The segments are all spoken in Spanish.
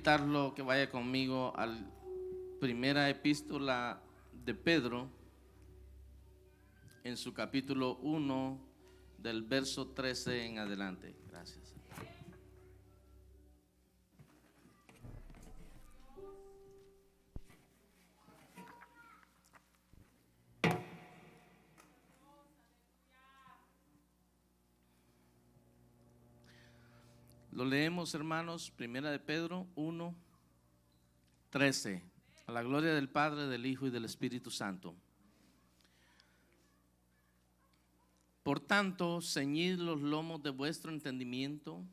invitarlo que vaya conmigo a la primera epístola de Pedro, en su capítulo 1, del verso 13 en adelante. Gracias. Lo leemos, hermanos, primera de Pedro 1, 13. A la gloria del Padre, del Hijo y del Espíritu Santo. Por tanto, ceñid los lomos de vuestro entendimiento,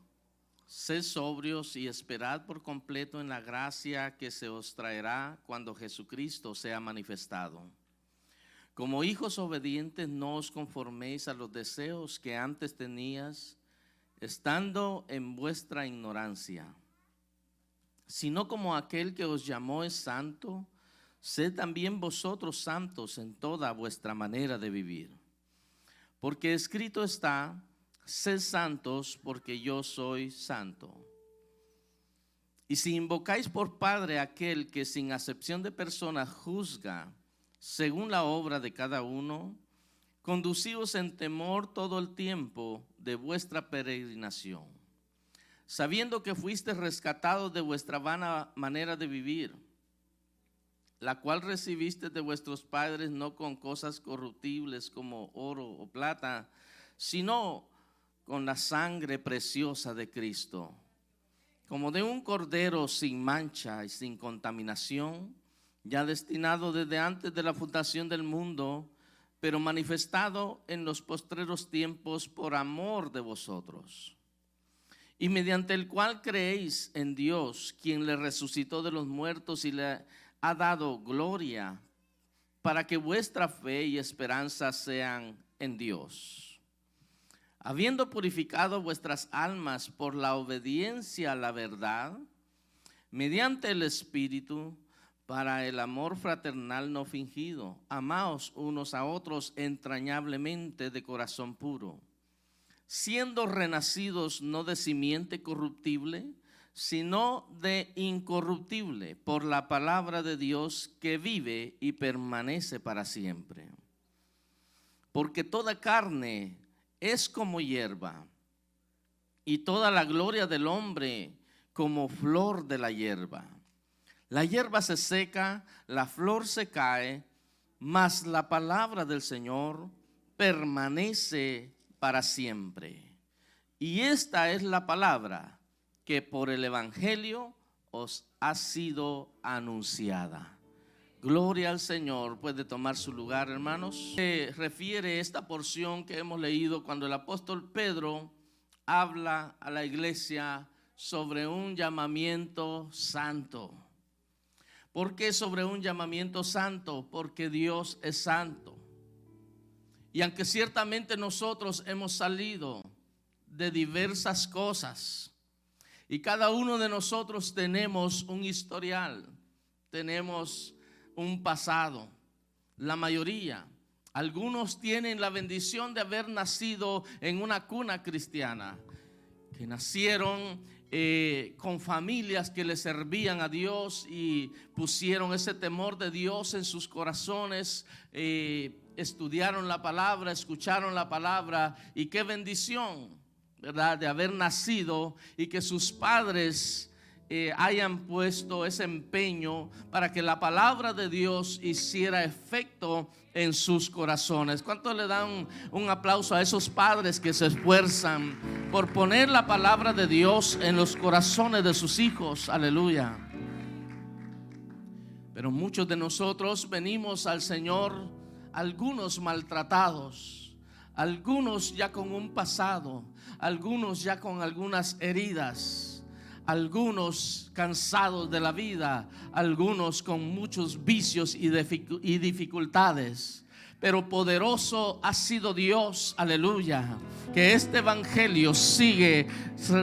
sed sobrios y esperad por completo en la gracia que se os traerá cuando Jesucristo sea manifestado. Como hijos obedientes, no os conforméis a los deseos que antes tenías, estando en vuestra ignorancia, sino como aquel que os llamó es santo, sed también vosotros santos en toda vuestra manera de vivir. Porque escrito está, sed santos porque yo soy santo. Y si invocáis por Padre aquel que sin acepción de personas juzga según la obra de cada uno, conducíos en temor todo el tiempo de vuestra peregrinación, sabiendo que fuisteis rescatados de vuestra vana manera de vivir, la cual recibisteis de vuestros padres, no con cosas corruptibles como oro o plata, sino con la sangre preciosa de Cristo, como de un cordero sin mancha y sin contaminación, ya destinado desde antes de la fundación del mundo, pero manifestado en los postreros tiempos por amor de vosotros, y mediante el cual creéis en Dios, quien le resucitó de los muertos y le ha dado gloria, para que vuestra fe y esperanza sean en Dios. Habiendo purificado vuestras almas por la obediencia a la verdad, mediante el Espíritu, para el amor fraternal no fingido, amaos unos a otros entrañablemente de corazón puro, siendo renacidos no de simiente corruptible, sino de incorruptible, por la palabra de Dios que vive y permanece para siempre. Porque toda carne es como hierba, y toda la gloria del hombre como flor de la hierba. La hierba se seca, la flor se cae, mas la palabra del Señor permanece para siempre. Y esta es la palabra que por el Evangelio os ha sido anunciada. Gloria al Señor. Puede tomar su lugar, hermanos. Se refiere esta porción que hemos leído cuando el apóstol Pedro habla a la iglesia sobre un llamamiento santo. ¿Por qué sobre un llamamiento santo? Porque Dios es santo. Y aunque ciertamente nosotros hemos salido de diversas cosas, y cada uno de nosotros tenemos un historial, tenemos un pasado, la mayoría. Algunos tienen la bendición de haber nacido en una cuna cristiana, que nacieron con familias que le servían a Dios y pusieron ese temor de Dios en sus corazones, estudiaron la palabra, escucharon la palabra, y qué bendición, ¿verdad?, de haber nacido y que sus padres hayan puesto ese empeño para que la palabra de Dios hiciera efecto en sus corazones. ¿Cuántos le dan un aplauso a esos padres que se esfuerzan por poner la palabra de Dios en los corazones de sus hijos? Aleluya. Pero muchos de nosotros venimos al Señor, algunos maltratados, algunos ya con un pasado, algunos ya con algunas heridas, algunos cansados de la vida, algunos con muchos vicios y dificultades. Pero poderoso ha sido Dios, aleluya, que este evangelio sigue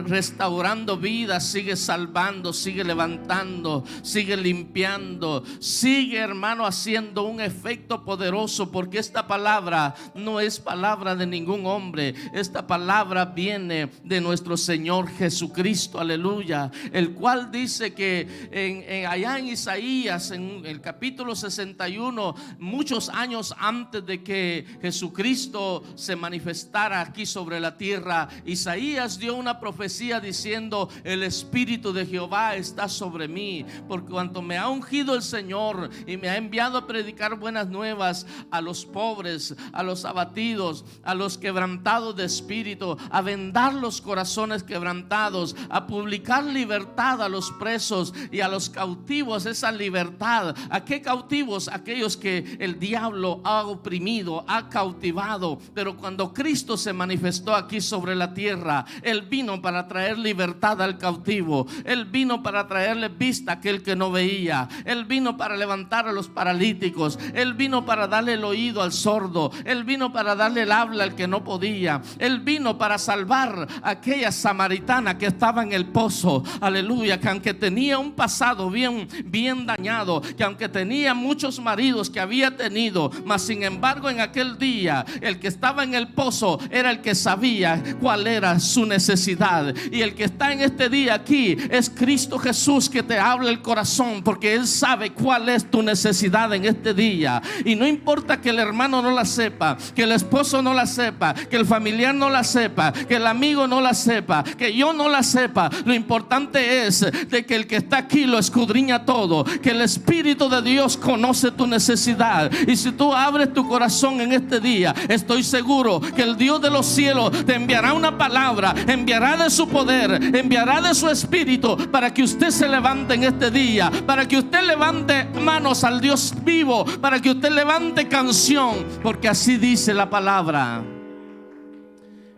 restaurando vidas, sigue salvando, sigue levantando, sigue limpiando, sigue, hermano, haciendo un efecto poderoso, porque esta palabra no es palabra de ningún hombre. Esta palabra viene de nuestro Señor Jesucristo, aleluya, el cual dice que allá en Isaías, en el capítulo 61, muchos años antes de que Jesucristo se manifestara aquí sobre la tierra, Isaías dio una profecía diciendo: el Espíritu de Jehová está sobre mí, por cuanto me ha ungido el Señor y me ha enviado a predicar buenas nuevas a los pobres, a los abatidos, a los quebrantados de espíritu, a vendar los corazones quebrantados, a publicar libertad a los presos y a los cautivos esa libertad. ¿A qué cautivos? Aquellos que el diablo ha oprimido, ha cautivado. Pero cuando Cristo se manifestó aquí sobre la tierra, Él vino para traer libertad al cautivo. Él vino para traerle vista a aquel que no veía. Él vino para levantar a los paralíticos. Él vino para darle el oído al sordo. Él vino para darle el habla al que no podía. Él vino para salvar a aquella samaritana que estaba en el pozo, aleluya, que aunque tenía un pasado bien dañado, que aunque tenía muchos maridos que había tenido, mas sin embargo en aquel día el que estaba en el pozo era el que sabía cuál era su necesidad. Y el que está en este día aquí es Cristo Jesús, que te habla el corazón, porque Él sabe cuál es tu necesidad en este día. Y no importa que el hermano no la sepa, que el esposo no la sepa, que el familiar no la sepa, que el amigo no la sepa, que yo no la sepa. Lo importante es de que el que está aquí lo escudriña todo, que el Espíritu de Dios conoce tu necesidad. Y si tú abres tu corazón en este día, estoy seguro que el Dios de los cielos te enviará una palabra, enviará de su poder, enviará de su Espíritu, para que usted se levante en este día, para que usted levante manos al Dios vivo, para que usted levante canción, porque así dice la palabra.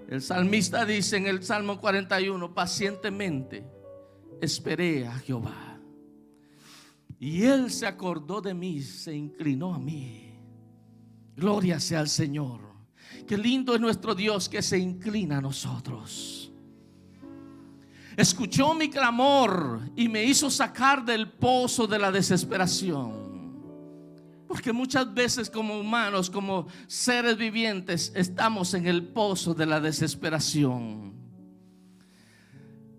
El salmista dice en el Salmo 41: pacientemente esperé a Jehová, y Él se acordó de mí, se inclinó a mí. Gloria sea al Señor. Qué lindo es nuestro Dios, que se inclina a nosotros. Escuchó mi clamor y me hizo sacar del pozo de la desesperación. Porque muchas veces como humanos, como seres vivientes, estamos en el pozo de la desesperación.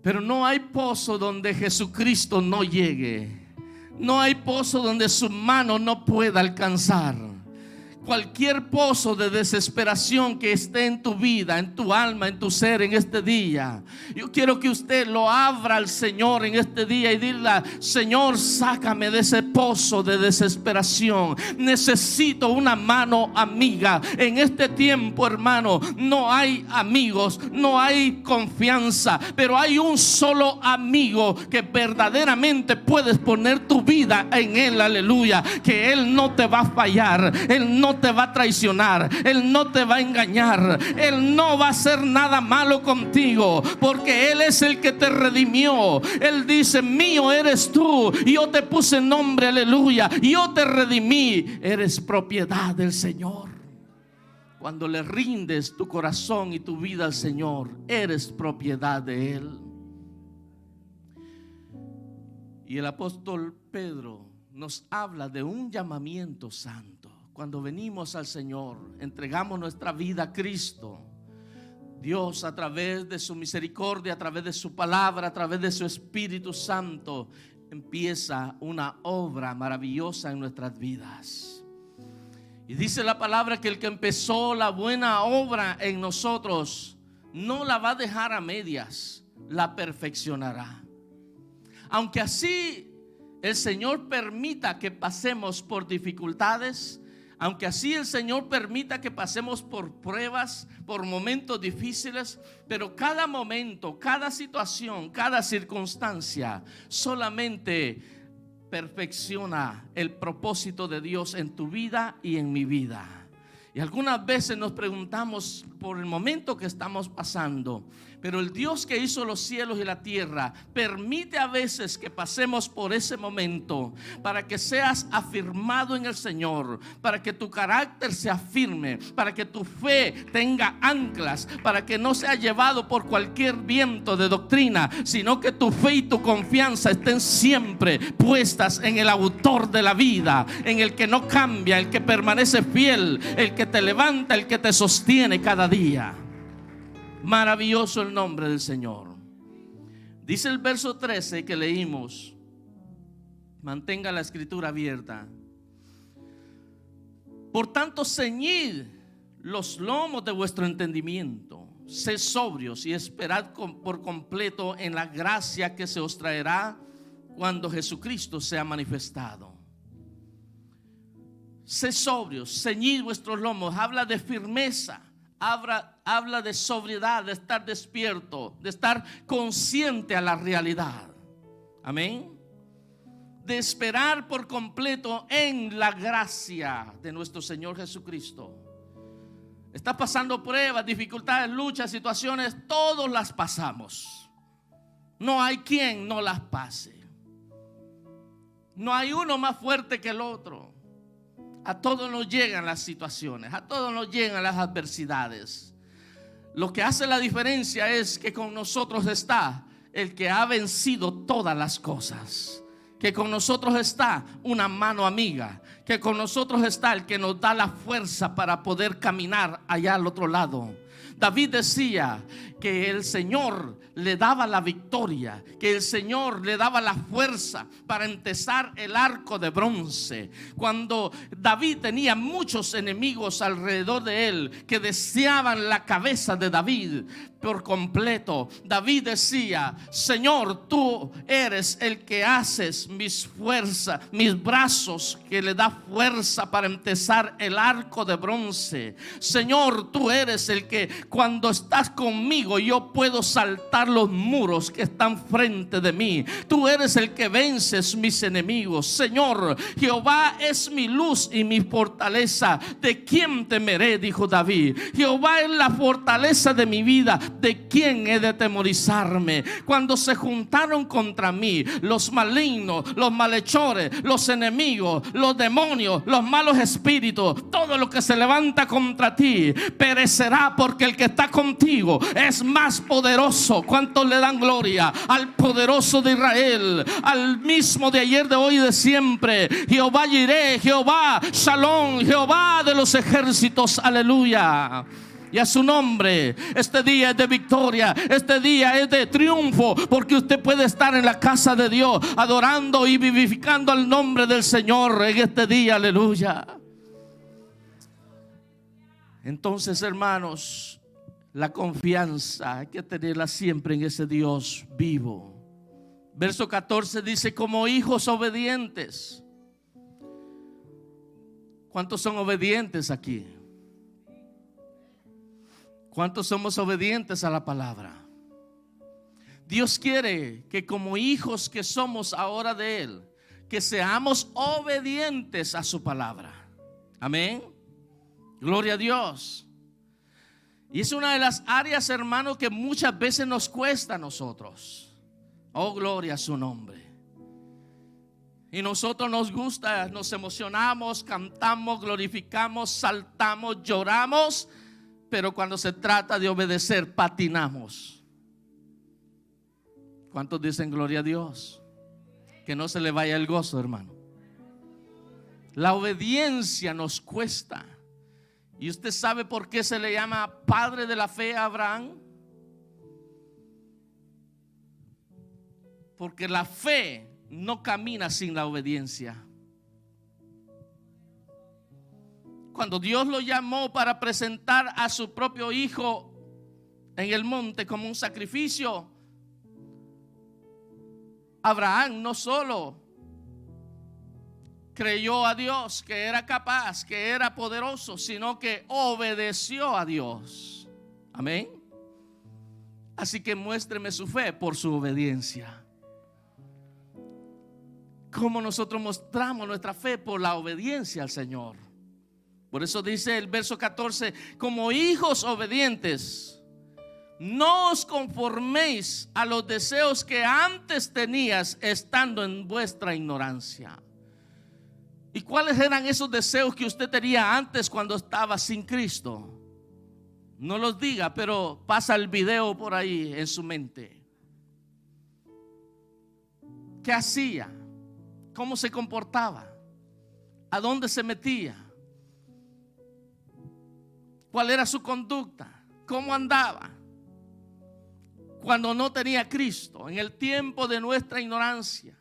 Pero no hay pozo donde Jesucristo no llegue. No hay pozo donde su mano no pueda alcanzar. Cualquier pozo de desesperación que esté en tu vida, en tu alma, en tu ser en este día, yo quiero que usted lo abra al Señor en este día y dile: Señor, sácame de ese pozo de desesperación. Necesito una mano amiga. En este tiempo, hermano, no hay amigos, no hay confianza, pero hay un solo amigo que verdaderamente puedes poner tu vida en Él, aleluya, que Él no te va a fallar, Él no te va a traicionar, Él no te va a engañar, Él no va a hacer nada malo contigo, porque Él es el que te redimió. Él dice: mío eres tú, yo te puse nombre, aleluya, yo te redimí. Eres propiedad del Señor. Cuando le rindes tu corazón y tu vida al Señor, eres propiedad de Él. Y el apóstol Pedro nos habla de un llamamiento santo. Cuando venimos al Señor, entregamos nuestra vida a Cristo, Dios, a través de su misericordia, a través de su palabra, a través de su Espíritu Santo, empieza una obra maravillosa en nuestras vidas. Y dice la palabra que el que empezó la buena obra en nosotros no la va a dejar a medias, la perfeccionará. Aunque así el Señor permita que pasemos por dificultades, aunque así el Señor permita que pasemos por pruebas, por momentos difíciles, pero cada momento, cada situación, cada circunstancia solamente perfecciona el propósito de Dios en tu vida y en mi vida. Y algunas veces nos preguntamos por el momento que estamos pasando: Pero el Dios que hizo los cielos y la tierra permite a veces que pasemos por ese momento para que seas afirmado en el Señor, para que tu carácter se afirme, para que tu fe tenga anclas, para que no sea llevado por cualquier viento de doctrina, sino que tu fe y tu confianza estén siempre puestas en el autor de la vida, en el que no cambia, el que permanece fiel, el que te levanta, el que te sostiene cada día. Maravilloso el nombre del Señor. Dice el verso 13 que leímos. Mantenga la escritura abierta. Por tanto, ceñid los lomos de vuestro entendimiento. Sed sobrios y esperad por completo en la gracia que se os traerá cuando Jesucristo sea manifestado. Sed sobrios, ceñid vuestros lomos. Habla de firmeza. Habla de sobriedad, de estar despierto, de estar consciente a la realidad. Amén. De esperar por completo en la gracia de nuestro Señor Jesucristo. Está pasando pruebas, dificultades, luchas, situaciones, todos las pasamos. No hay quien no las pase. No hay uno más fuerte que el otro. A todos nos llegan las situaciones, a todos nos llegan las adversidades. Lo que hace la diferencia es que con nosotros está el que ha vencido todas las cosas. Que con nosotros está una mano amiga. Que con nosotros está el que nos da la fuerza para poder caminar allá al otro lado. David decía que el Señor le daba la victoria, que el Señor le daba la fuerza para entesar el arco de bronce. Cuando David tenía muchos enemigos alrededor de él que deseaban la cabeza de David por completo, David decía: Señor, tú eres el que haces mis fuerzas, mis brazos, que le da fuerza para entesar el arco de bronce. Señor, tú eres el que cuando estás conmigo yo puedo saltar los muros que están frente de mí. Tú eres el que vences mis enemigos. Señor, Jehová es mi luz y mi fortaleza. ¿De quién temeré?, dijo David. Jehová es la fortaleza de mi vida. ¿De quién he de atemorizarme? Cuando se juntaron contra mí los malignos, los malhechores, los enemigos, los demonios, los malos espíritus, todo lo que se levanta contra ti perecerá, porque el que está contigo es más poderoso. ¿Cuántos le dan gloria al poderoso de Israel, al mismo de ayer, de hoy y de siempre? Jehová Jireh, Jehová Shalom, Jehová de los ejércitos, aleluya. Y a su nombre, este día es de victoria, este día es de triunfo, porque usted puede estar en la casa de Dios adorando y vivificando el nombre del Señor en este día, aleluya. Entonces, hermanos, la confianza hay que tenerla siempre en ese Dios vivo. Verso 14 dice: como hijos obedientes. ¿Cuántos son obedientes aquí? ¿Cuántos somos obedientes a la palabra? Dios quiere que como hijos que somos ahora de Él, que seamos obedientes a su palabra. Amén. Gloria a Dios. Y es una de las áreas, hermano, que muchas veces nos cuesta a nosotros. Oh, gloria a su nombre. Y nosotros nos gusta, nos emocionamos, cantamos, glorificamos, saltamos, lloramos. Pero cuando se trata de obedecer, patinamos. ¿Cuántos dicen gloria a Dios? Que no se le vaya el gozo, hermano. La obediencia nos cuesta. ¿Y usted sabe por qué se le llama padre de la fe a Abraham? Porque la fe no camina sin la obediencia. Cuando Dios lo llamó para presentar a su propio hijo en el monte como un sacrificio, Abraham no solo creyó a Dios que era capaz, que era poderoso, sino que obedeció a Dios. Amén. Así que muéstreme su fe por su obediencia. ¿Cómo nosotros mostramos nuestra fe? Por la obediencia al Señor. Por eso dice el verso 14: como hijos obedientes, no os conforméis a los deseos que antes tenías estando en vuestra ignorancia. ¿Y cuáles eran esos deseos que usted tenía antes cuando estaba sin Cristo? No los diga, pero pasa el video por ahí en su mente. ¿Qué hacía? ¿Cómo se comportaba? ¿A dónde se metía? ¿Cuál era su conducta? ¿Cómo andaba? Cuando no tenía Cristo, en el tiempo de nuestra ignorancia.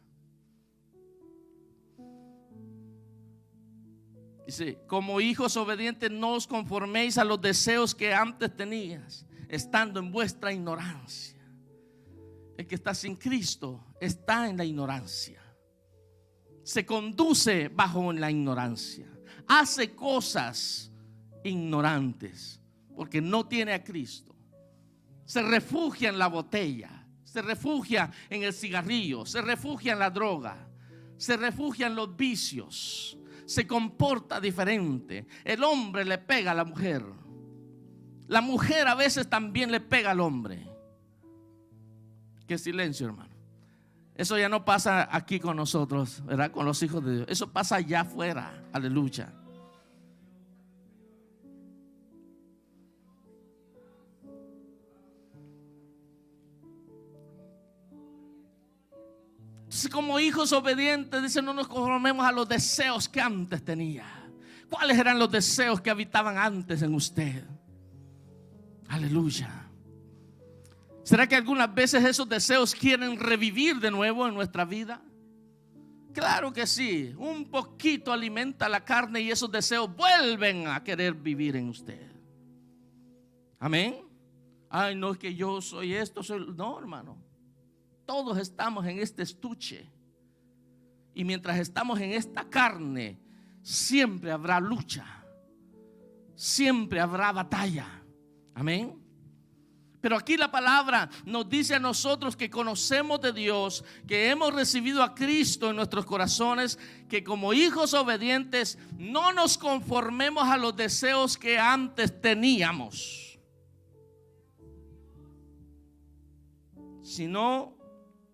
Dice, como hijos obedientes no os conforméis a los deseos que antes tenías, estando en vuestra ignorancia. El que está sin Cristo está en la ignorancia. Se conduce bajo la ignorancia. Hace cosas ignorantes porque no tiene a Cristo. Se refugia en la botella, se refugia en el cigarrillo, se refugia en la droga, se refugia en los vicios. Se comporta diferente. El hombre le pega a la mujer. La mujer a veces también le pega al hombre. Qué silencio, hermano. Eso ya no pasa aquí con nosotros, ¿verdad? Con los hijos de Dios. Eso pasa allá afuera. Aleluya. Entonces, como hijos obedientes, dice, no nos conformemos a los deseos que antes tenía. ¿Cuáles eran los deseos que habitaban antes en usted? Aleluya. ¿Será que algunas veces esos deseos quieren revivir de nuevo en nuestra vida? Claro que sí. Un poquito alimenta la carne y esos deseos vuelven a querer vivir en usted. Amén. Ay, no es que yo soy esto, no, hermano. Todos estamos en este estuche. Y mientras estamos en esta carne, siempre habrá lucha. Siempre habrá batalla. Amén. Pero aquí la palabra nos dice a nosotros que conocemos de Dios, que hemos recibido a Cristo en nuestros corazones, que como hijos obedientes no nos conformemos a los deseos que antes teníamos, sino,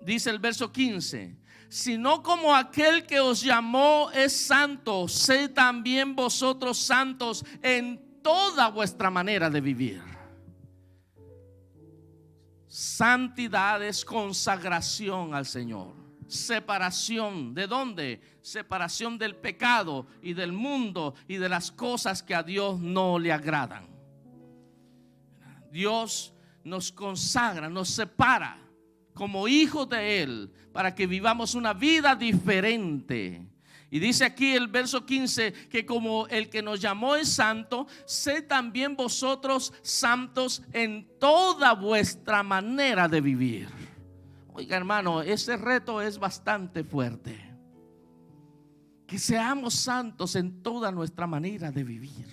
dice el verso 15, sino como aquel que os llamó es santo, sed también vosotros santos en toda vuestra manera de vivir. Santidad es consagración al Señor. Separación, ¿de dónde? Separación del pecado y del mundo y de las cosas que a Dios no le agradan. Dios nos consagra, nos separa como hijos de Él para que vivamos una vida diferente. Y dice aquí el verso 15 que como el que nos llamó es santo, sed también vosotros santos en toda vuestra manera de vivir. Oiga, hermano, ese reto es bastante fuerte. Que seamos santos en toda nuestra manera de vivir.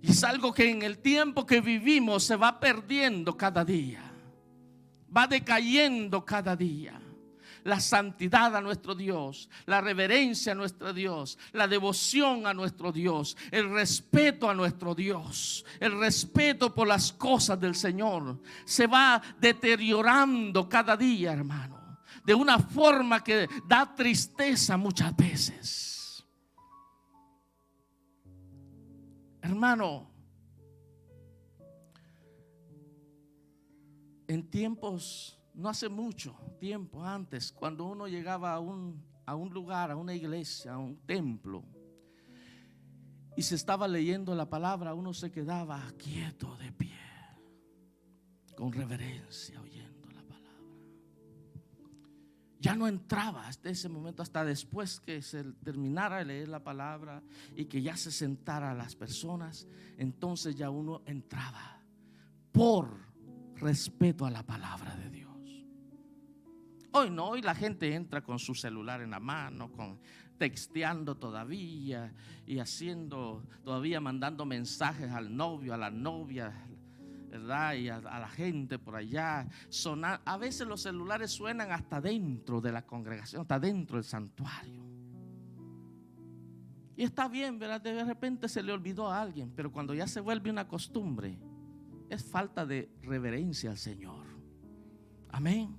Y es algo que en el tiempo que vivimos se va perdiendo cada día. Va decayendo cada día. La santidad a nuestro Dios, la reverencia a nuestro Dios, la devoción a nuestro Dios, el respeto a nuestro Dios, el respeto por las cosas del Señor se va deteriorando cada día, hermano, de una forma que da tristeza muchas veces. Hermano, en tiempos, no hace mucho tiempo antes, cuando uno llegaba a un lugar, a una iglesia, a un templo, y se estaba leyendo la palabra, uno se quedaba quieto de pie, con reverencia, oyendo la palabra. Ya no entraba hasta ese momento, hasta después que se terminara de leer la palabra y que ya se sentara las personas, entonces ya uno entraba por respeto a la palabra de Dios. Hoy no, hoy la gente entra con su celular en la mano, texteando todavía y haciendo, todavía mandando mensajes al novio, a la novia, ¿verdad? Y a la gente por allá. A veces los celulares suenan hasta dentro de la congregación, hasta dentro del santuario. Y está bien, ¿verdad? De repente se le olvidó a alguien, pero cuando ya se vuelve una costumbre, es falta de reverencia al Señor. Amén.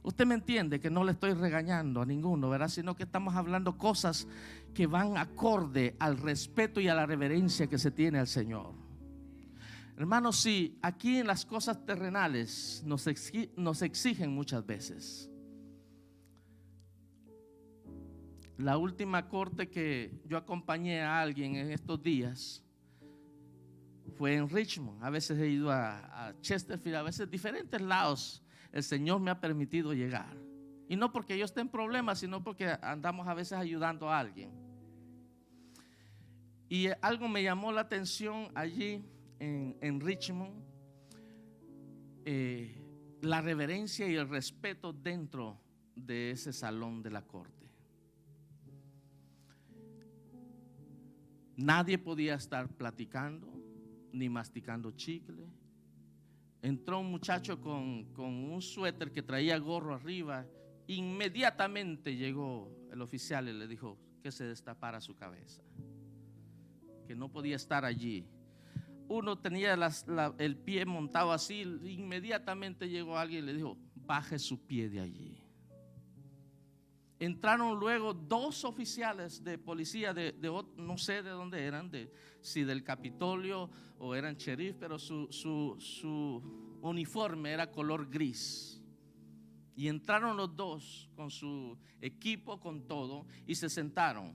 Usted me entiende que no le estoy regañando a ninguno, ¿verdad? Sino que estamos hablando cosas que van acorde al respeto y a la reverencia que se tiene al Señor. Hermanos, sí, aquí en las cosas terrenales nos exigen muchas veces. La última corte que yo acompañé a alguien en estos días fue en Richmond. A veces he ido a Chesterfield, a veces diferentes lados. El Señor me ha permitido llegar. Y no porque yo esté en problemas, sino porque andamos a veces ayudando a alguien. Y algo me llamó la atención allí en Richmond. La reverencia y el respeto dentro de ese salón de la corte. Nadie podía estar platicando ni masticando chicle. Entró un muchacho con un suéter que traía gorro arriba. Inmediatamente llegó el oficial y le dijo que se destapara su cabeza, que no podía estar allí. Uno tenía el pie montado así. Inmediatamente llegó alguien y le dijo: baje su pie de allí. Entraron luego dos oficiales de policía no sé de dónde eran, si del Capitolio o eran sheriff, pero su uniforme era color gris. Y entraron los dos con su equipo, con todo, y se sentaron.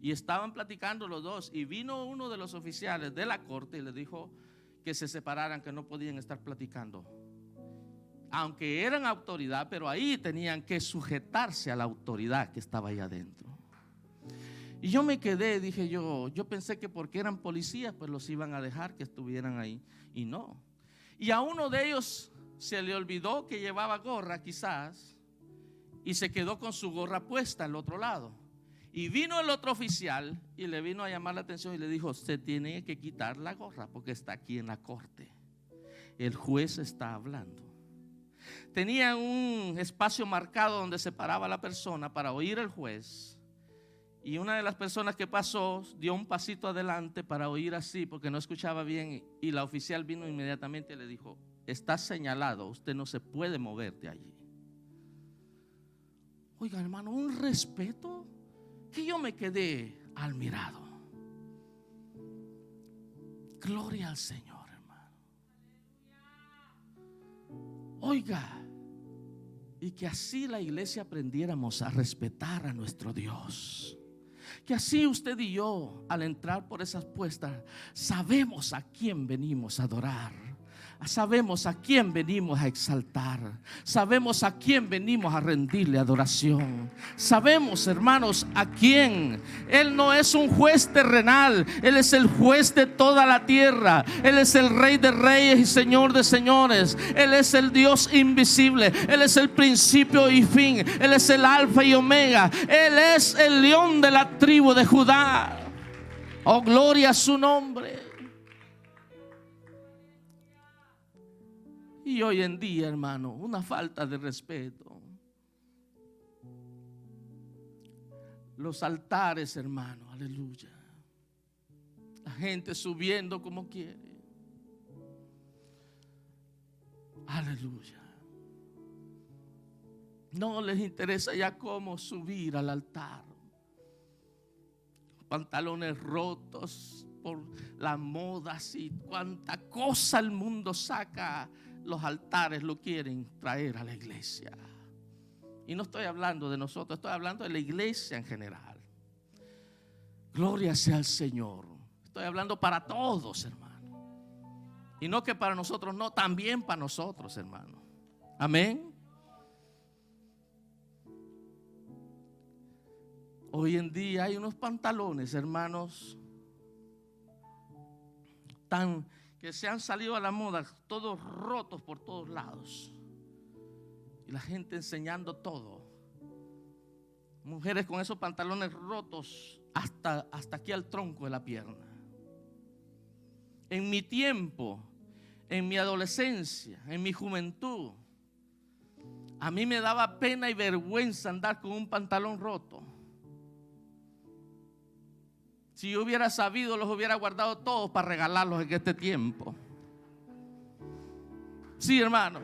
Y estaban platicando los dos. Y vino uno de los oficiales de la corte y le dijo que se separaran, que no podían estar platicando. Aunque eran autoridad, pero ahí tenían que sujetarse a la autoridad que estaba ahí adentro. Y yo me quedé, dije yo pensé que porque eran policías pues los iban a dejar que estuvieran ahí, y no. Y a uno de ellos se le olvidó que llevaba gorra quizás, y se quedó con su gorra puesta al otro lado. Y vino el otro oficial y le vino a llamar la atención y le dijo: se tiene que quitar la gorra porque está aquí en la corte, el juez está hablando. Tenía un espacio marcado donde se paraba la persona para oír al juez. Y una de las personas que pasó dio un pasito adelante para oír así, porque no escuchaba bien. Y la oficial vino inmediatamente y le dijo: está señalado, usted no se puede mover de allí. Oiga, hermano, un respeto que yo me quedé admirado. Gloria al Señor, hermano. Oiga, y que así la iglesia aprendiéramos a respetar a nuestro Dios. Que así usted y yo, al entrar por esas puertas, sabemos a quién venimos a adorar. Sabemos a quién venimos a exaltar. Sabemos a quién venimos a rendirle adoración. Sabemos, hermanos, a quién. Él no es un juez terrenal. Él es el juez de toda la tierra. Él es el Rey de reyes y Señor de señores. Él es el Dios invisible. Él es el principio y fin. Él es el alfa y omega. Él es el león de la tribu de Judá. Oh, gloria a su nombre. Y hoy en día, hermano, una falta de respeto. Los altares, hermano, aleluya. La gente subiendo como quiere. Aleluya. No les interesa ya cómo subir al altar. Pantalones rotos por la moda, así cuánta cosa el mundo saca. Los altares lo quieren traer a la iglesia. Y no estoy hablando de nosotros, estoy hablando de la iglesia en general. Gloria sea al Señor. Estoy hablando para todos, hermano. Y no que para nosotros, no, también para nosotros, hermano. Amén. Hoy en día hay unos pantalones, hermanos, que se han salido a la moda, todos rotos por todos lados. Y la gente enseñando todo. Mujeres con esos pantalones rotos hasta aquí al tronco de la pierna. En mi tiempo, en mi adolescencia, en mi juventud, a mí me daba pena y vergüenza andar con un pantalón roto. Si yo hubiera sabido, los hubiera guardado todos para regalarlos en este tiempo. Sí, hermano,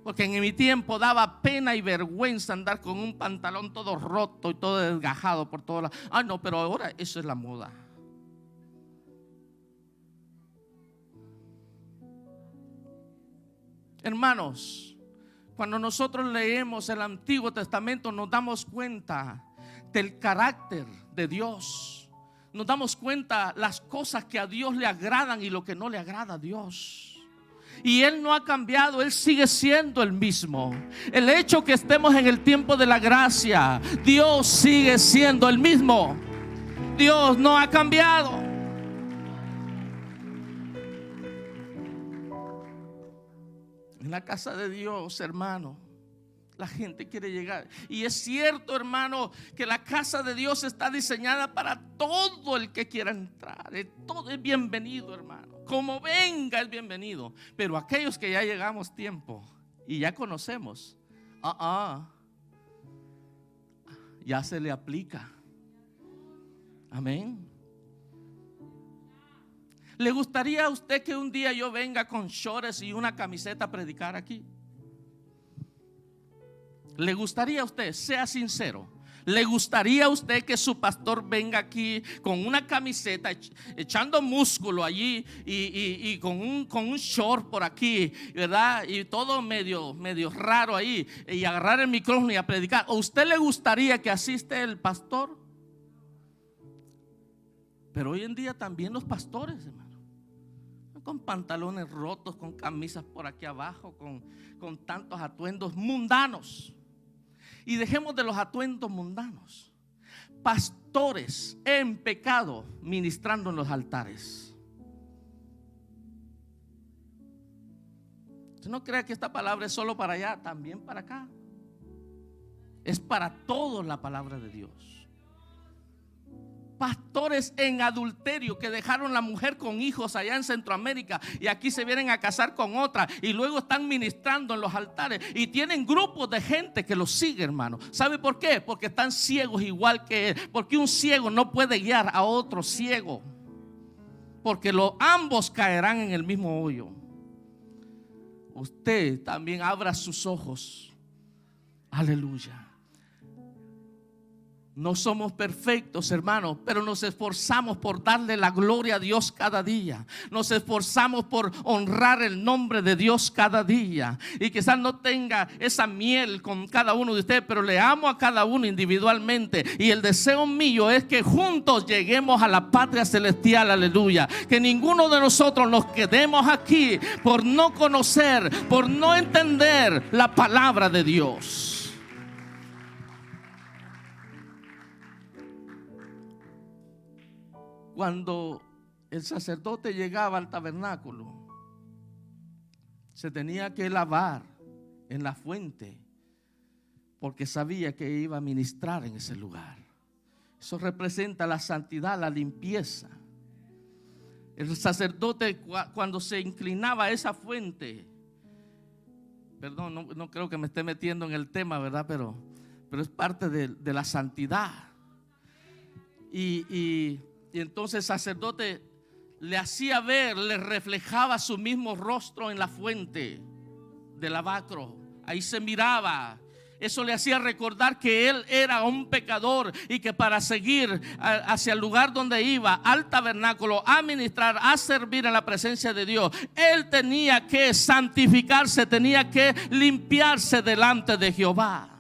porque en mi tiempo daba pena y vergüenza andar con un pantalón todo roto y todo desgajado por todos lados. Ah, no, pero ahora eso es la moda. Hermanos, cuando nosotros leemos el Antiguo Testamento nos damos cuenta del carácter de Dios. Nos damos cuenta las cosas que a Dios le agradan y lo que no le agrada a Dios. Y Él no ha cambiado, Él sigue siendo el mismo. El hecho que estemos en el tiempo de la gracia, Dios sigue siendo el mismo. Dios no ha cambiado. En la casa de Dios, hermano, la gente quiere llegar. Y es cierto, hermano, que la casa de Dios está diseñada para todo el que quiera entrar. Todo es bienvenido, hermano. Como venga es bienvenido. Pero aquellos que ya llegamos tiempo y ya conocemos, ya se le aplica. Amén. ¿Le gustaría a usted que un día yo venga con shorts y una camiseta a predicar aquí? ¿Le gustaría a usted? Sea sincero. ¿Le gustaría a usted que su pastor venga aquí con una camiseta, echando músculo allí y con un short por aquí, ¿verdad? Y todo medio raro ahí, y agarrar el micrófono y a predicar? ¿O usted le gustaría que asiste el pastor? Pero hoy en día también los pastores, hermano, con pantalones rotos, con camisas por aquí abajo, con tantos atuendos mundanos. Y dejemos de los atuendos mundanos. Pastores en pecado ministrando en los altares. Usted no crea que esta palabra es solo para allá, también para acá. Es para todos la palabra de Dios. Pastores en adulterio que dejaron la mujer con hijos allá en Centroamérica y aquí se vienen a casar con otra y luego están ministrando en los altares y tienen grupos de gente que los sigue, hermano. ¿Sabe por qué? Porque están ciegos igual que él. Porque un ciego no puede guiar a otro ciego, porque ambos caerán en el mismo hoyo. Usted también abra sus ojos. Aleluya. No somos perfectos, hermanos, pero nos esforzamos por darle la gloria a Dios cada día. Nos esforzamos por honrar el nombre de Dios cada día. Y quizás no tenga esa miel con cada uno de ustedes, pero le amo a cada uno individualmente. Y el deseo mío es que juntos lleguemos a la patria celestial, aleluya. Que ninguno de nosotros nos quedemos aquí por no conocer, por no entender la palabra de Dios. Cuando el sacerdote llegaba al tabernáculo, se tenía que lavar en la fuente, porque sabía que iba a ministrar en ese lugar. Eso representa la santidad, la limpieza. El sacerdote, cuando se inclinaba a esa fuente, perdón, no creo que me esté metiendo en el tema, ¿verdad? Pero es parte de la santidad. Y entonces el sacerdote le hacía ver, le reflejaba su mismo rostro en la fuente del lavacro. Ahí se miraba. Eso le hacía recordar que él era un pecador y que para seguir hacia el lugar donde iba, al tabernáculo, a ministrar, a servir en la presencia de Dios, él tenía que santificarse, tenía que limpiarse delante de Jehová.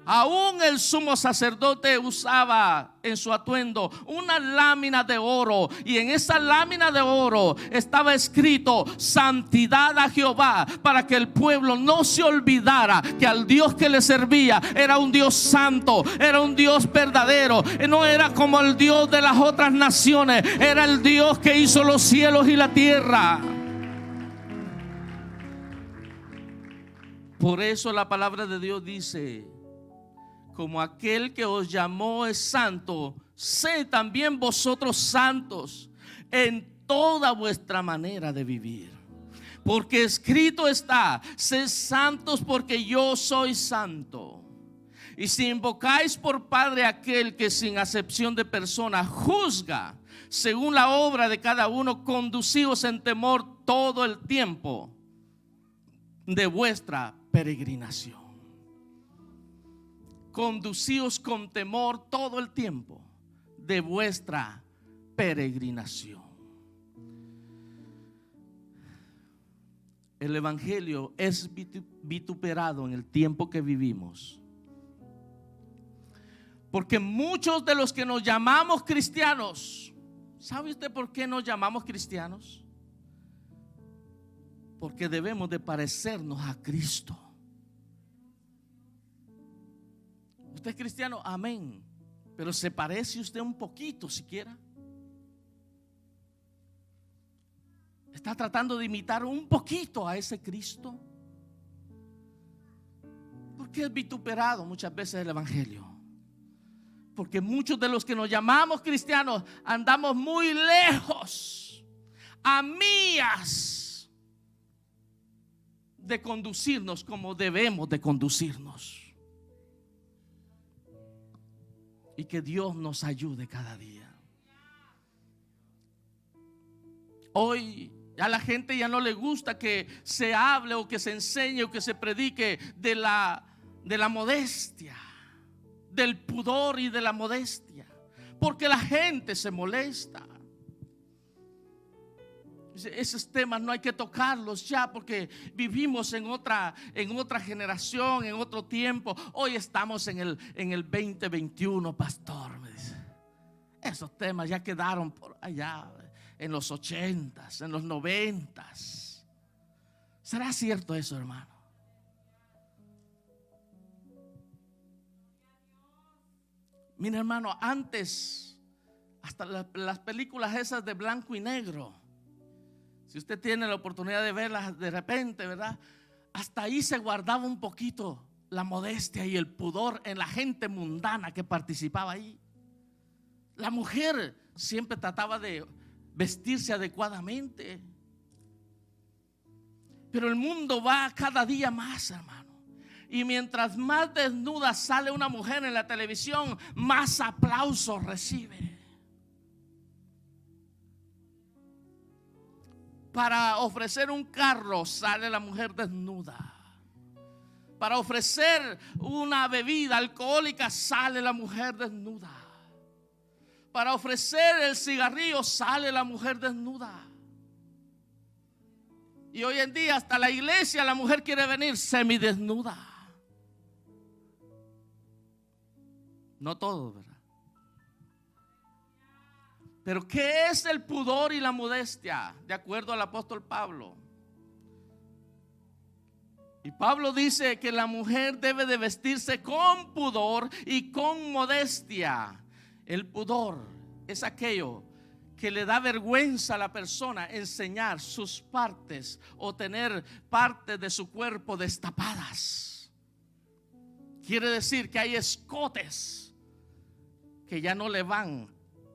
Aún el sumo sacerdote usaba en su atuendo una lámina de oro, y en esa lámina de oro estaba escrito santidad a Jehová, para que el pueblo no se olvidara que al Dios que le servía era un Dios santo, era un Dios verdadero, no era como el Dios de las otras naciones, era el Dios que hizo los cielos y la tierra. Por eso la palabra de Dios dice: como aquel que os llamó es santo, sed también vosotros santos en toda vuestra manera de vivir. Porque escrito está: sed santos porque yo soy santo. Y si invocáis por Padre aquel que sin acepción de persona juzga según la obra de cada uno, conducíos en temor todo el tiempo de vuestra peregrinación. Conducíos con temor todo el tiempo de vuestra peregrinación. El evangelio es vituperado en el tiempo que vivimos, porque muchos de los que nos llamamos cristianos, ¿sabe usted por qué nos llamamos cristianos? Porque debemos de parecernos a Cristo. ¿Usted es cristiano? Amén. Pero ¿se parece usted un poquito siquiera? ¿Está tratando de imitar un poquito a ese Cristo? ¿Por qué es vituperado muchas veces el evangelio? Porque muchos de los que nos llamamos cristianos andamos muy lejos, a millas, de conducirnos como debemos de conducirnos. Y que Dios nos ayude cada día. Hoy a la gente ya no le gusta que se hable o que se enseñe o que se predique de la modestia, del pudor y de la modestia, porque la gente se molesta. Esos temas no hay que tocarlos ya, porque vivimos en otra generación, en otro tiempo. Hoy estamos en el 2021, pastor, me dice. Esos temas ya quedaron por allá en los 80s, en los 90s. ¿Será cierto eso, hermano? Mira, hermano, antes hasta las películas esas de blanco y negro, si usted tiene la oportunidad de verlas de repente, ¿verdad? Hasta ahí se guardaba un poquito la modestia y el pudor en la gente mundana que participaba ahí. La mujer siempre trataba de vestirse adecuadamente. Pero el mundo va cada día más, hermano. Y mientras más desnuda sale una mujer en la televisión, más aplausos recibe. Para ofrecer un carro sale la mujer desnuda. Para ofrecer una bebida alcohólica sale la mujer desnuda. Para ofrecer el cigarrillo sale la mujer desnuda. Y hoy en día hasta la iglesia la mujer quiere venir semidesnuda. No todo, ¿verdad? Pero ¿qué es el pudor y la modestia? De acuerdo al apóstol Pablo. Y Pablo dice que la mujer debe de vestirse con pudor y con modestia. El pudor es aquello que le da vergüenza a la persona enseñar sus partes o tener partes de su cuerpo destapadas. Quiere decir que hay escotes que ya no le van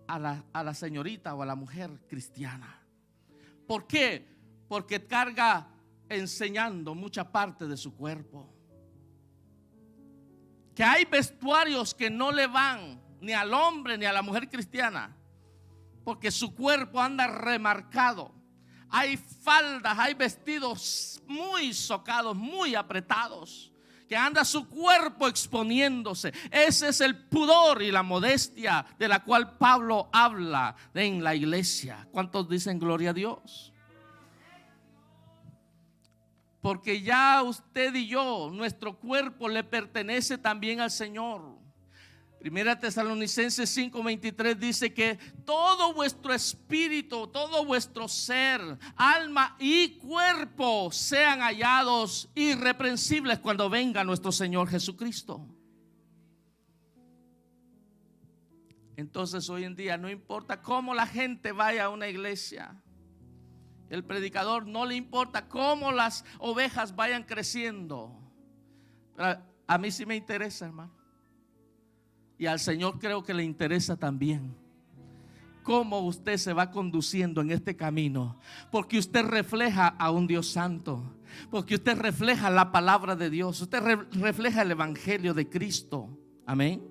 a la señorita o a la mujer cristiana. ¿Por qué? Porque carga enseñando mucha parte de su cuerpo. Que hay vestuarios que no le van ni al hombre ni a la mujer cristiana, porque su cuerpo anda remarcado. Hay faldas, hay vestidos muy socados, muy apretados, que anda su cuerpo exponiéndose. Ese es el pudor y la modestia de la cual Pablo habla en la iglesia. ¿Cuántos dicen gloria a Dios? Porque ya usted y yo, nuestro cuerpo le pertenece también al Señor. Primera Tesalonicenses 5:23 dice que todo vuestro espíritu, todo vuestro ser, alma y cuerpo sean hallados irreprensibles cuando venga nuestro Señor Jesucristo. Entonces hoy en día no importa cómo la gente vaya a una iglesia, el predicador no le importa cómo las ovejas vayan creciendo. Pero a mí sí me interesa, hermano. Y al Señor creo que le interesa también cómo usted se va conduciendo en este camino. Porque usted refleja a un Dios santo. Porque usted refleja la palabra de Dios. Usted refleja el evangelio de Cristo. Amén.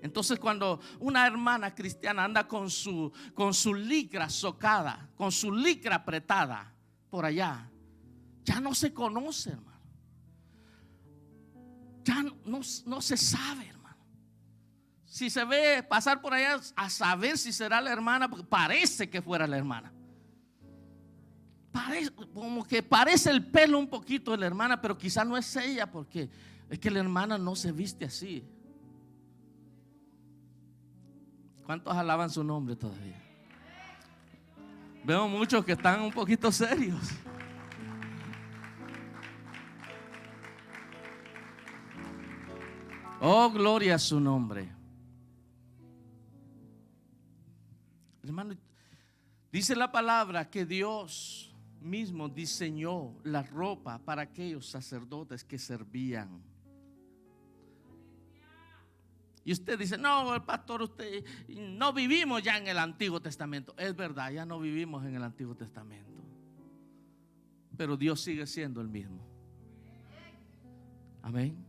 Entonces cuando una hermana cristiana anda con su licra socada, con su licra apretada por allá, Ya no se conoce, hermano. Ya no se sabe, hermano. Si se ve pasar por allá a saber si será la hermana, porque parece que fuera la hermana. Como que parece el pelo un poquito de la hermana, pero quizá no es ella, porque es que la hermana no se viste así. ¿Cuántos alaban su nombre todavía? Veo muchos que están un poquito serios. Oh, gloria a su nombre. Hermano, dice la palabra que Dios mismo diseñó la ropa para aquellos sacerdotes que servían. Y usted dice, no, el pastor, usted no vivimos ya en el Antiguo Testamento. Es verdad, ya no vivimos en el Antiguo Testamento, pero Dios sigue siendo el mismo. Amén.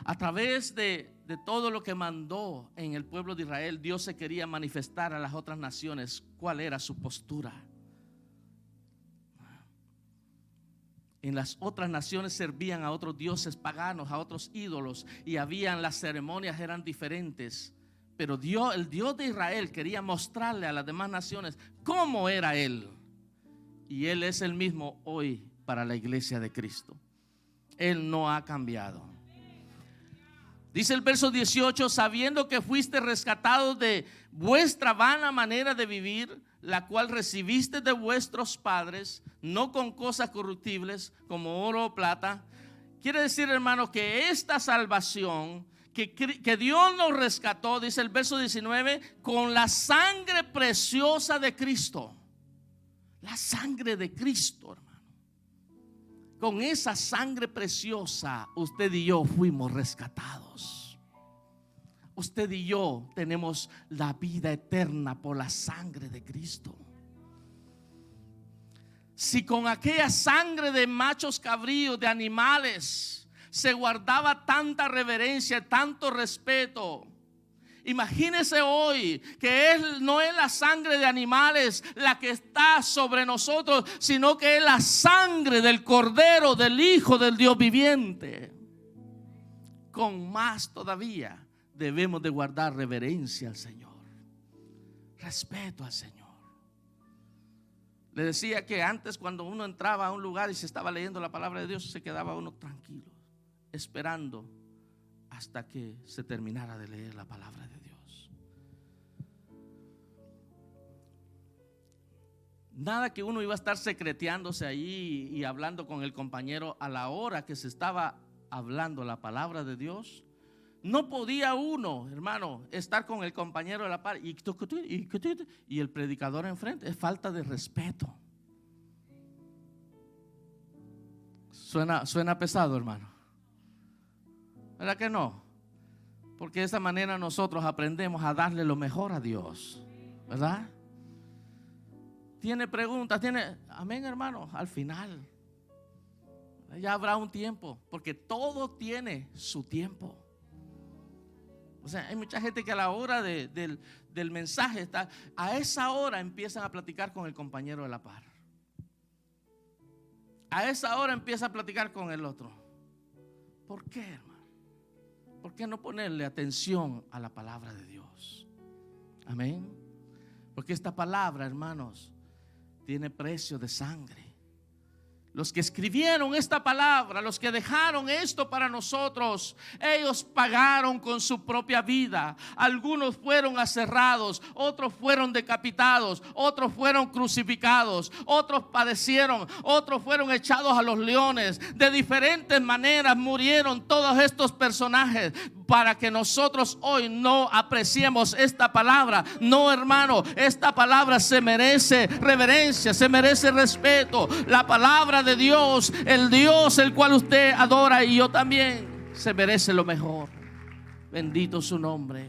A través de todo lo que mandó en el pueblo de Israel, Dios se quería manifestar a las otras naciones cuál era su postura. En las otras naciones servían a otros dioses paganos, a otros ídolos, y las ceremonias eran diferentes. Pero Dios, el Dios de Israel, quería mostrarle a las demás naciones cómo era Él. Y Él es el mismo hoy para la iglesia de Cristo. Él no ha cambiado. Dice el verso 18: sabiendo que fuiste rescatados de vuestra vana manera de vivir, la cual recibiste de vuestros padres, no con cosas corruptibles como oro o plata. Quiere decir, hermano, que esta salvación que Dios nos rescató, dice el verso 19, con la sangre preciosa de Cristo. La sangre de Cristo, hermano. Con esa sangre preciosa usted y yo fuimos rescatados. Usted y yo tenemos la vida eterna por la sangre de Cristo. Si con aquella sangre de machos cabríos, de animales, se guardaba tanta reverencia, tanto respeto, imagínese hoy que no es la sangre de animales la que está sobre nosotros, sino que es la sangre del Cordero, del Hijo del Dios viviente. Con más todavía debemos de guardar reverencia al Señor, respeto al Señor. Le decía que antes, cuando uno entraba a un lugar y se estaba leyendo la palabra de Dios, se quedaba uno tranquilo, esperando hasta que se terminara de leer la palabra de Dios. Nada que uno iba a estar secreteándose ahí y hablando con el compañero a la hora que se estaba hablando la palabra de Dios. No podía uno, hermano, estar con el compañero de la par y el predicador enfrente. Es falta de respeto. Suena pesado, hermano. ¿Verdad que no? Porque de esa manera nosotros aprendemos a darle lo mejor a Dios, ¿verdad? Tiene preguntas, amén, hermano, al final ya habrá un tiempo, porque todo tiene su tiempo. O sea, hay mucha gente que a la hora del mensaje a esa hora empiezan a platicar con el compañero de la par. A esa hora empieza a platicar con el otro. ¿Por qué, hermano? ¿Por qué no ponerle atención a la palabra de Dios? Amén. Porque esta palabra, hermanos, tiene precio de sangre. Los que escribieron esta palabra, los que dejaron esto para nosotros, ellos pagaron con su propia vida. Algunos fueron aserrados, otros fueron decapitados, otros fueron crucificados, otros padecieron, otros fueron echados a los leones. De diferentes maneras murieron todos estos personajes para que nosotros hoy no apreciemos esta palabra. No, hermano, esta palabra se merece reverencia, se merece respeto. La palabra de Dios, el Dios el cual usted adora y yo también, se merece lo mejor. Bendito su nombre.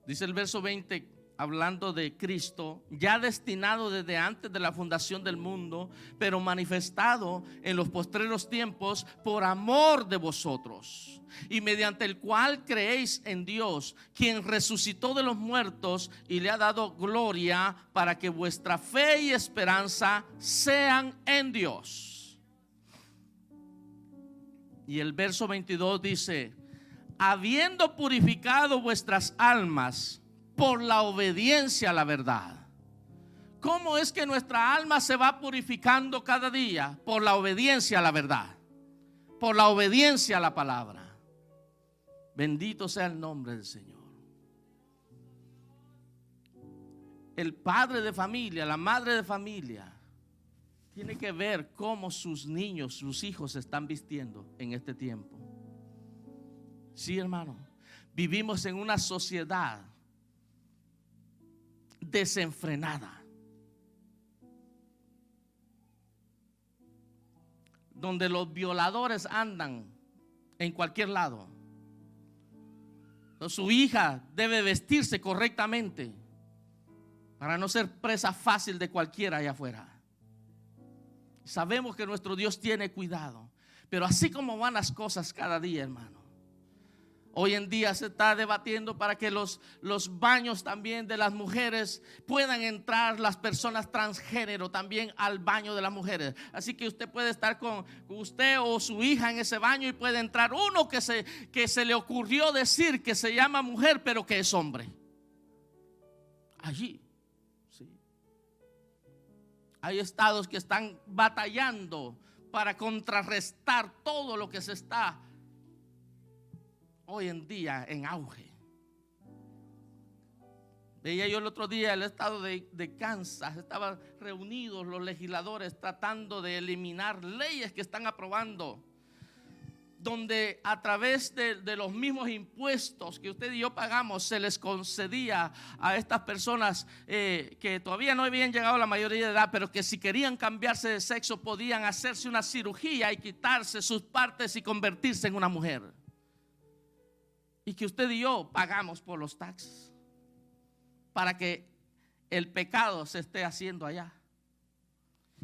Dice el verso 20: hablando de Cristo, ya destinado desde antes de la fundación del mundo, pero manifestado en los postreros tiempos por amor de vosotros, y mediante el cual creéis en Dios, quien resucitó de los muertos y le ha dado gloria, para que vuestra fe y esperanza sean en Dios. Y el verso 22 dice: habiendo purificado vuestras almas por la obediencia a la verdad. ¿Cómo es que nuestra alma se va purificando cada día? Por la obediencia a la verdad, por la obediencia a la palabra. Bendito sea el nombre del Señor. El padre de familia, la madre de familia, tiene que ver cómo sus niños, sus hijos se están vistiendo en este tiempo. Sí, hermano, vivimos en una sociedad desenfrenada, donde los violadores andan en cualquier lado. Su hija debe vestirse correctamente para no ser presa fácil de cualquiera allá afuera. Sabemos que nuestro Dios tiene cuidado, pero así como van las cosas cada día, hermano, hoy en día se está debatiendo para que los baños también de las mujeres puedan entrar las personas transgénero también al baño de las mujeres. Así que usted puede estar con usted o su hija en ese baño y puede entrar uno que se le ocurrió decir que se llama mujer pero que es hombre. Allí, sí. Hay estados que están batallando para contrarrestar todo lo que se está hoy en día en auge. Veía yo el otro día el estado de Kansas. Estaban reunidos los legisladores tratando de eliminar leyes que están aprobando, donde a través de los mismos impuestos que usted y yo pagamos se les concedía a estas personas que todavía no habían llegado a la mayoría de edad, pero que si querían cambiarse de sexo podían hacerse una cirugía y quitarse sus partes y convertirse en una mujer. Y que usted y yo pagamos por los taxes para que el pecado se esté haciendo allá.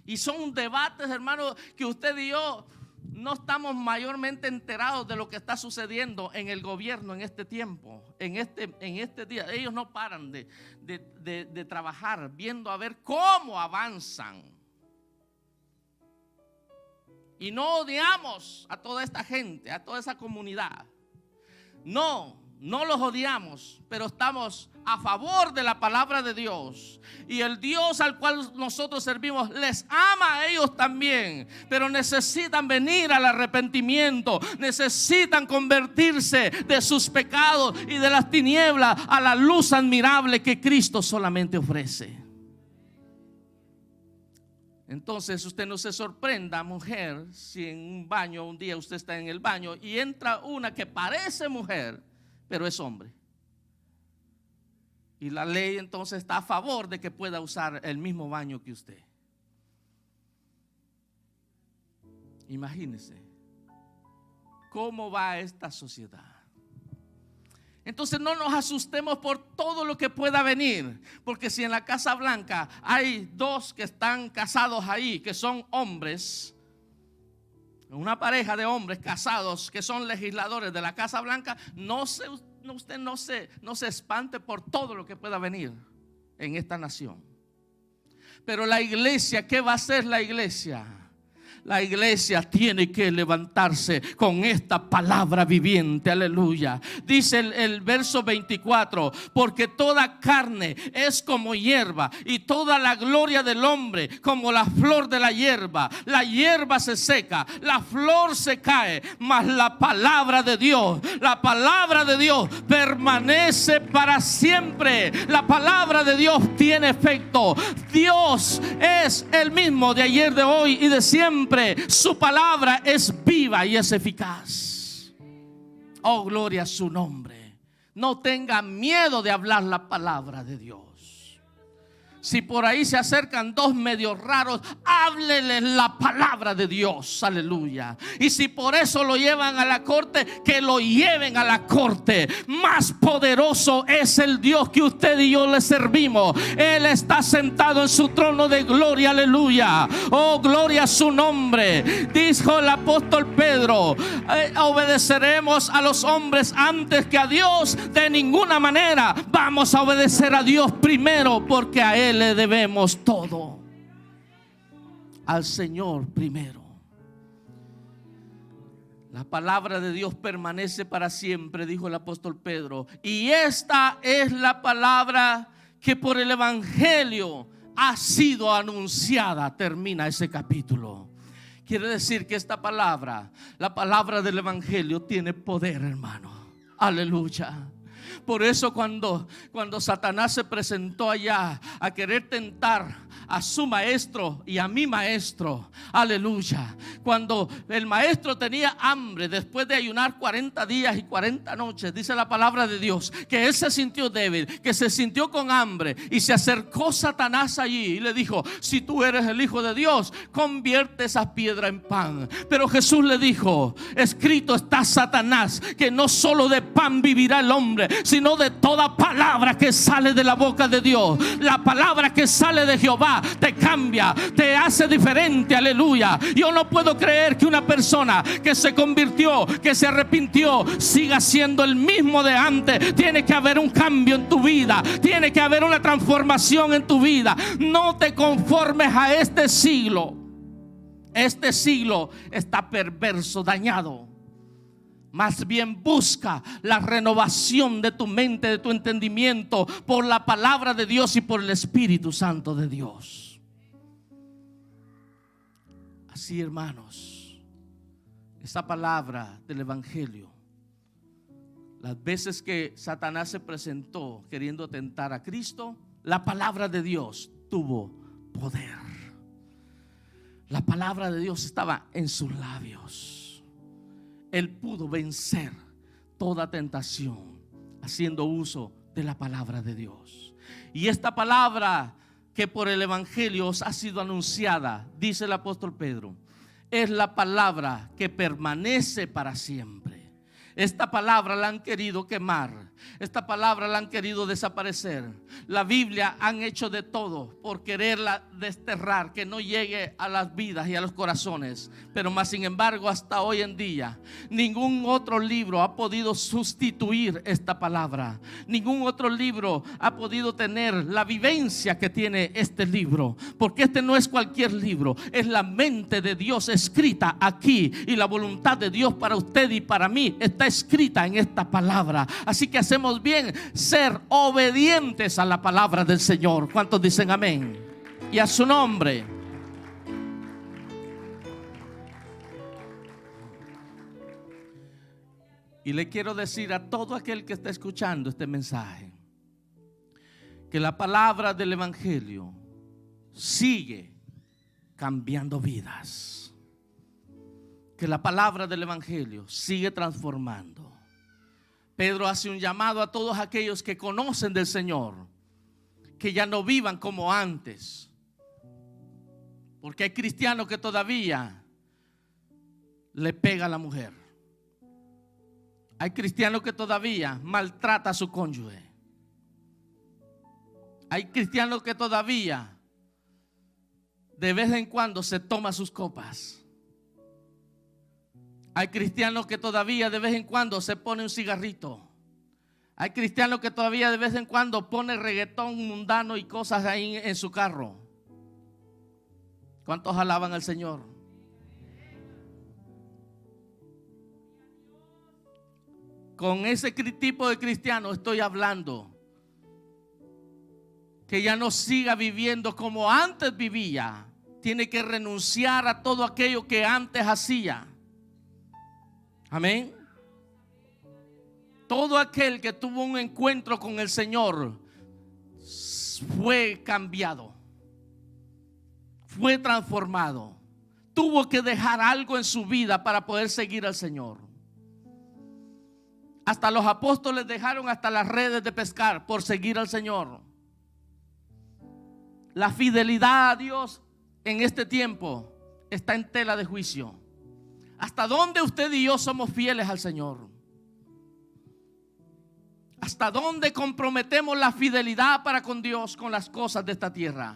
Y son debates, hermano, que usted y yo no estamos mayormente enterados de lo que está sucediendo en el gobierno en este tiempo, en este día. Ellos no paran de trabajar viendo a ver cómo avanzan. Y no odiamos a toda esta gente, a toda esa comunidad. No los odiamos, pero estamos a favor de la palabra de Dios. Y el Dios al cual nosotros servimos les ama a ellos también, pero necesitan venir al arrepentimiento, necesitan convertirse de sus pecados y de las tinieblas a la luz admirable que Cristo solamente ofrece. Entonces usted no se sorprenda, mujer, si en un baño un día usted está en el baño y entra una que parece mujer pero es hombre, y la ley entonces está a favor de que pueda usar el mismo baño que usted. Imagínese cómo va esta sociedad. Entonces no nos asustemos por todo lo que pueda venir, porque si en la Casa Blanca hay dos que están casados ahí, que son hombres, una pareja de hombres casados que son legisladores de la Casa Blanca, usted no se espante por todo lo que pueda venir en esta nación. Pero la iglesia, ¿qué va a hacer la iglesia? La iglesia tiene que levantarse con esta palabra viviente, aleluya. Dice el verso 24: porque toda carne es como hierba, y toda la gloria del hombre como la flor de la hierba. La hierba se seca, la flor se cae, mas la palabra de Dios permanece para siempre. La palabra de Dios tiene efecto. Dios es el mismo de ayer, de hoy y de siempre. Su palabra es viva y es eficaz. Oh, gloria a su nombre. No tenga miedo de hablar la palabra de Dios. Si por ahí se acercan dos medios raros, hábleles la palabra de Dios, aleluya. Y si por eso lo llevan a la corte, que lo lleven a la corte. Más poderoso es el Dios que usted y yo le servimos. Él está sentado en su trono de gloria, aleluya. Oh, gloria a su nombre. Dijo el apóstol Pedro: obedeceremos a los hombres antes que a Dios. De ninguna manera. Vamos a obedecer a Dios primero, porque a Él le debemos todo. Al Señor primero. La palabra de Dios permanece para siempre, dijo el apóstol Pedro. Y esta es la palabra que por el Evangelio ha sido anunciada. Termina ese capítulo. Quiere decir que esta palabra, la palabra del Evangelio, tiene poder, hermano. Aleluya. Por eso cuando Satanás se presentó allá a querer tentar a su maestro y a mi maestro, aleluya, cuando el maestro tenía hambre después de ayunar 40 días y 40 noches, dice la palabra de Dios que él se sintió débil, que se sintió con hambre, y se acercó Satanás allí y le dijo: si tú eres el Hijo de Dios, convierte esa piedra en pan. Pero Jesús le dijo: escrito está, Satanás, que no solo de pan vivirá el hombre, sino de toda palabra que sale de la boca de Dios. La palabra que sale de Jehová te cambia, te hace diferente, aleluya. Yo no puedo creer que una persona que se convirtió, que se arrepintió, siga siendo el mismo de antes. Tiene que haber un cambio en tu vida, tiene que haber una transformación en tu vida. No te conformes a este siglo. Este siglo está perverso, dañado. Más bien busca la renovación de tu mente, de tu entendimiento, por la palabra de Dios y por el Espíritu Santo de Dios. Así, hermanos, esa palabra del Evangelio, las veces que Satanás se presentó queriendo tentar a Cristo, la palabra de Dios tuvo poder. La palabra de Dios estaba en sus labios. Él pudo vencer toda tentación haciendo uso de la palabra de Dios. Y esta palabra que por el Evangelio os ha sido anunciada, dice el apóstol Pedro, es la palabra que permanece para siempre. Esta palabra la han querido quemar. Esta palabra la han querido desaparecer. La Biblia han hecho de todo por quererla desterrar, que no llegue a las vidas y a los corazones. Pero más sin embargo, hasta hoy en día, ningún otro libro ha podido sustituir esta palabra. Ningún otro libro ha podido tener la vivencia que tiene este libro. Porque este no es cualquier libro, es la mente de Dios escrita aquí. Y la voluntad de Dios para usted y para mí está escrita en esta palabra. Así que hacemos bien ser obedientes a la palabra del Señor. ¿Cuántos dicen amén? Y a su nombre. Y le quiero decir a todo aquel que está escuchando este mensaje, que la palabra del Evangelio sigue cambiando vidas. Que la palabra del Evangelio sigue transformando. Pedro hace un llamado a todos aquellos que conocen del Señor, que ya no vivan como antes. Porque hay cristianos que todavía le pega a la mujer. Hay cristianos que todavía maltrata a su cónyuge. Hay cristianos que todavía de vez en cuando se toma sus copas. Hay cristianos que todavía de vez en cuando se pone un cigarrito. Hay cristianos que todavía de vez en cuando pone reggaetón mundano y cosas ahí en su carro. ¿Cuántos alaban al Señor? Con ese tipo de cristiano estoy hablando. Que ya no siga viviendo como antes vivía. Tiene que renunciar a todo aquello que antes hacía. Amén. Todo aquel que tuvo un encuentro con el Señor fue cambiado, fue transformado. Tuvo que dejar algo en su vida para poder seguir al Señor. Hasta los apóstoles dejaron hasta las redes de pescar por seguir al Señor. La fidelidad a Dios en este tiempo está en tela de juicio. ¿Hasta dónde usted y yo somos fieles al Señor? ¿Hasta dónde comprometemos la fidelidad para con Dios, con las cosas de esta tierra?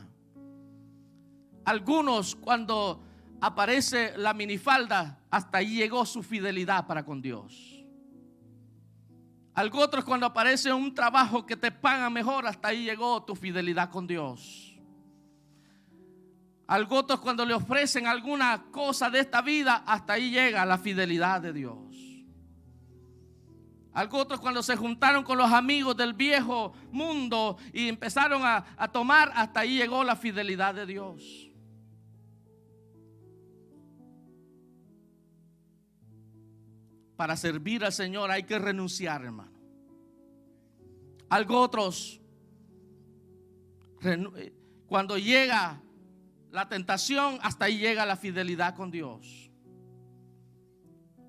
Algunos, cuando aparece la minifalda, hasta ahí llegó su fidelidad para con Dios. Otros, cuando aparece un trabajo que te paga mejor, hasta ahí llegó tu fidelidad con Dios. Otros, cuando le ofrecen alguna cosa de esta vida, hasta ahí llega la fidelidad de Dios. Otros, cuando se juntaron con los amigos del viejo mundo y empezaron a tomar, hasta ahí llegó la fidelidad de Dios. Para servir al Señor hay que renunciar, hermano. Otros, cuando llega la tentación, hasta ahí llega la fidelidad con Dios.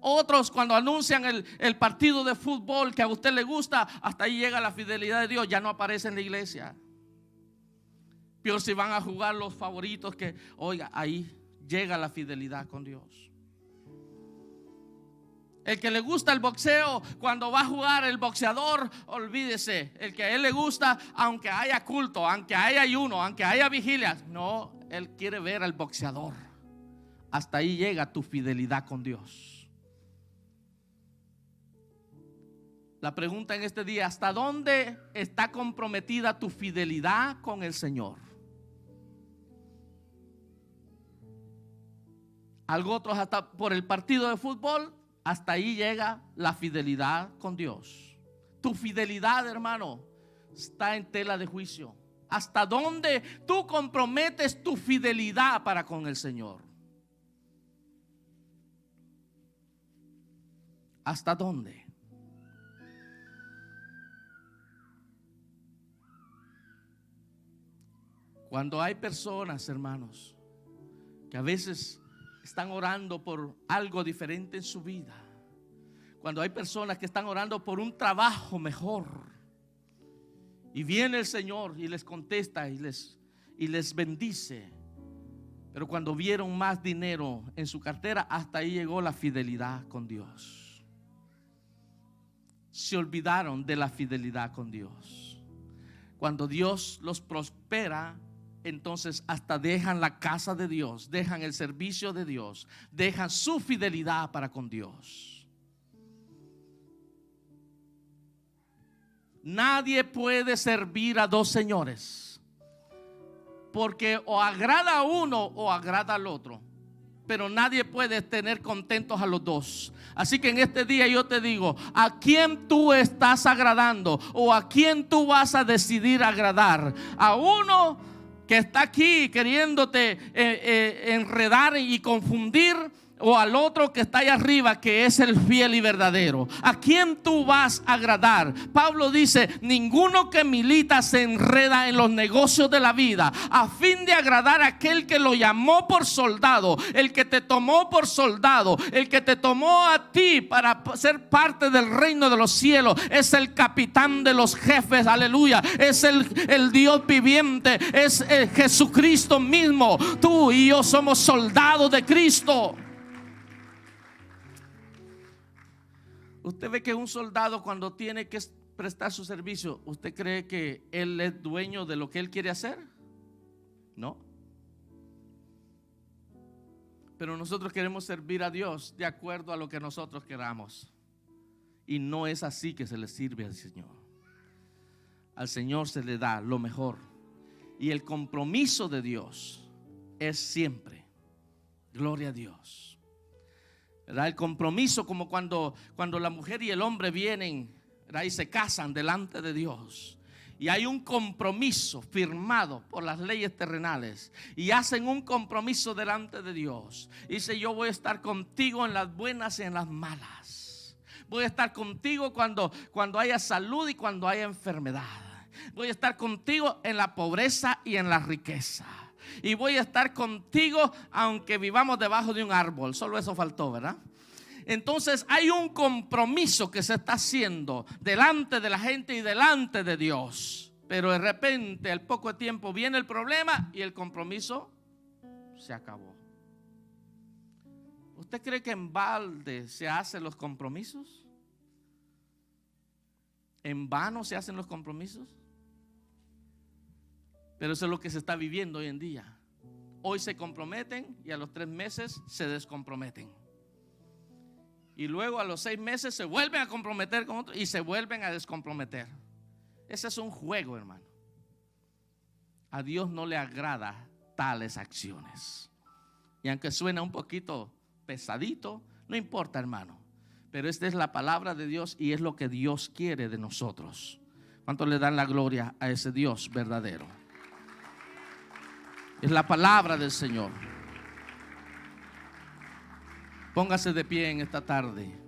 Otros, cuando anuncian el partido de fútbol que a usted le gusta, hasta ahí llega la fidelidad de Dios. Ya no aparece en la iglesia. Peor si van a jugar los favoritos, que oiga, ahí llega la fidelidad con Dios. El que le gusta el boxeo, cuando va a jugar el boxeador, olvídese. El que a él le gusta, aunque haya culto, aunque haya ayuno, aunque haya vigilias, no, él quiere ver al boxeador. Hasta ahí llega tu fidelidad con Dios. La pregunta en este día: ¿hasta dónde está comprometida tu fidelidad con el Señor? Otros, hasta por el partido de fútbol, hasta ahí llega la fidelidad con Dios. Tu fidelidad, hermano, está en tela de juicio. ¿Hasta dónde tú comprometes tu fidelidad para con el Señor? ¿Hasta dónde? Cuando hay personas, hermanos, que a veces están orando por algo diferente en su vida, cuando hay personas que están orando por un trabajo mejor, y viene el Señor y les contesta y les bendice, pero cuando vieron más dinero en su cartera, hasta ahí llegó la fidelidad con Dios. Se olvidaron de la fidelidad con Dios. Cuando Dios los prospera, entonces hasta dejan la casa de Dios, dejan el servicio de Dios, dejan su fidelidad para con Dios. Nadie puede servir a dos señores, porque o agrada a uno o agrada al otro, pero nadie puede tener contentos a los dos. Así que en este día yo te digo: ¿a quién tú estás agradando? ¿O a quién tú vas a decidir agradar? ¿A uno que está aquí queriéndote enredar y confundir, o al otro que está allá arriba, que es el fiel y verdadero? ¿A quién tú vas a agradar? Pablo dice: ninguno que milita se enreda en los negocios de la vida, a fin de agradar a aquel que lo llamó por soldado, el que te tomó por soldado, el que te tomó a ti para ser parte del reino de los cielos. Es el capitán de los jefes, aleluya. Es el Dios viviente, es Jesucristo mismo. Tú y yo somos soldados de Cristo. Usted ve que un soldado, cuando tiene que prestar su servicio, ¿usted cree que él es dueño de lo que él quiere hacer? No. Pero nosotros queremos servir a Dios de acuerdo a lo que nosotros queramos, y no es así que se le sirve al Señor. Al Señor se le da lo mejor, y el compromiso de Dios es siempre, gloria a Dios, ¿verdad? El compromiso, como cuando la mujer y el hombre vienen, ¿verdad?, y se casan delante de Dios, y hay un compromiso firmado por las leyes terrenales, y hacen un compromiso delante de Dios. Dice: yo voy a estar contigo en las buenas y en las malas. Voy a estar contigo cuando haya salud y cuando haya enfermedad. Voy a estar contigo en la pobreza y en la riqueza. Y voy a estar contigo aunque vivamos debajo de un árbol. Solo eso faltó, ¿verdad? Entonces hay un compromiso que se está haciendo delante de la gente y delante de Dios. Pero de repente, al poco tiempo, viene el problema y el compromiso se acabó. ¿Usted cree que en balde se hacen los compromisos? ¿En vano se hacen los compromisos? Pero eso es lo que se está viviendo hoy en día. Hoy se comprometen y a los 3 meses se descomprometen. Y luego a los 6 meses se vuelven a comprometer con otro y se vuelven a descomprometer. Ese es un juego, hermano. A Dios no le agrada tales acciones. Y aunque suena un poquito pesadito, no importa, hermano. Pero esta es la palabra de Dios y es lo que Dios quiere de nosotros. ¿Cuántos le dan la gloria a ese Dios verdadero? Es la palabra del Señor. Póngase de pie en esta tarde.